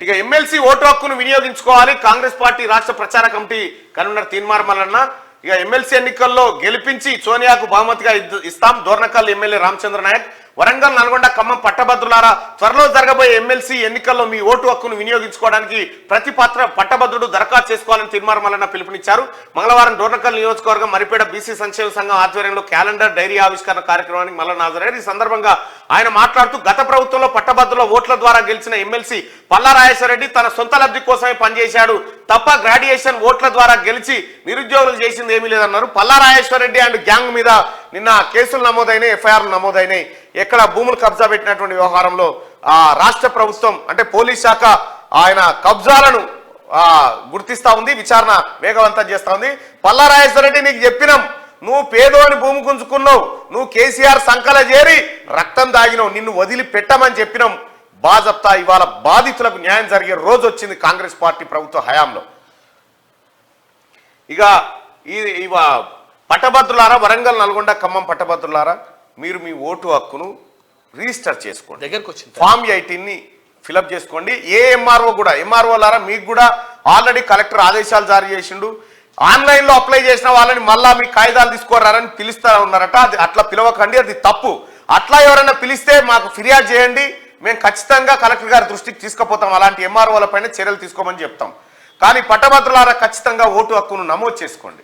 ఇక MLC vote హక్కును వినియోగించుకోవాలి కాంగ్రెస్ పార్టీ రాష్ట్ర ప్రచార కమిటీ కన్వీనర్ తీన్మార్ మల్లన్న. ఇక ఎమ్మెల్సీ ఎన్నికల్లో గెలిపించి సోనియాకు బహుమతిగా ఇస్తాం. దోర్నకల్ ఎమ్మెల్యే రామచంద్ర నాయక్. వరంగల్, నల్గొండ, ఖమ్మం పట్టభద్రులారా, త్వరలో జరగబోయే ఎమ్మెల్సీ ఎన్నికల్లో మీ ఓటు హక్కును వినియోగించుకోవడానికి ప్రతి పట్టభద్రుడు దరఖాస్తు చేసుకోవాలని తీన్మార్ మల్లన్న పిలుపునిచ్చారు. మంగళవారం డోర్నకల్ నియోజకవర్గం మరిపేట బీసీ సంక్షేమ సంఘం ఆధ్వర్యంలో క్యాలెండర్ డైరీ ఆవిష్కరణ కార్యక్రమానికి మల్లన్న హాజరయ్యారు. ఈ సందర్భంగా ఆయన మాట్లాడుతూ గత ప్రభుత్వంలో పట్టభద్రుల ఓట్ల ద్వారా గెలిచిన ఎమ్మెల్సీ పల్లా రాజేశ్వరరెడ్డి తన సొంత లబ్ధి కోసమే పనిచేశాడు తప్ప గ్రాడ్యుయేషన్ ఓట్ల ద్వారా గెలిచి నిరుద్యోగులు చేసింది ఏమీ లేదన్నారు. పల్లా రాజేశ్వరరెడ్డి అండ్ గ్యాంగ్ మీద నిన్న కేసులు నమోదైనాయి, ఎఫ్ఐఆర్లు నమోదైనాయి. ఎక్కడ భూములు కబ్జా పెట్టినటువంటి వ్యవహారంలో రాష్ట్ర ప్రభుత్వం అంటే పోలీస్ శాఖ ఆయన కబ్జాలను గుర్తిస్తా ఉంది, విచారణ వేగవంతం చేస్తా ఉంది. పల్లా రాజేశ్వరరెడ్డి నీకు చెప్పినాం, నువ్వు పేదోని భూమి గుంజుకున్నావు, నువ్వు కేసీఆర్ సంకల చేరి రక్తం దాగినావు, నిన్ను వదిలి పెట్టమని చెప్పినాం. బాజప్తా ఇవాళ బాధితులకు న్యాయం జరిగే రోజు వచ్చింది కాంగ్రెస్ పార్టీ ప్రభుత్వ హయాంలో. ఇక ఈ పట్టభద్రులారా, వరంగల్, నల్గొండ, ఖమ్మం పట్టభద్రులారా, మీరు మీ ఓటు హక్కును రిజిస్టర్ చేసుకోండి. దగ్గరకు వచ్చింది ఫామ్ 18ని ఫిలప్ చేసుకోండి. ఏ ఎంఆర్ఓ కూడా, ఎంఆర్ఓలారా మీకు కూడా ఆల్రెడీ కలెక్టర్ ఆదేశాలు జారీ చేసిండు. ఆన్లైన్లో అప్లై చేసిన వాళ్ళని మళ్ళా మీ కాగితాలు తీసుకోరారని పిలుస్తా ఉన్నారట. అది అట్లా పిలవకండి, అది తప్పు. అట్లా ఎవరైనా పిలిస్తే మాకు ఫిర్యాదు చేయండి, మేము ఖచ్చితంగా కలెక్టర్ గారి దృష్టికి తీసుకుపోతాం. అలాంటి ఎంఆర్ఓల పైన చర్యలు తీసుకోమని చెప్తాం. కానీ పట్టభద్రులారా ఖచ్చితంగా ఓటు హక్కును నమోదు చేసుకోండి.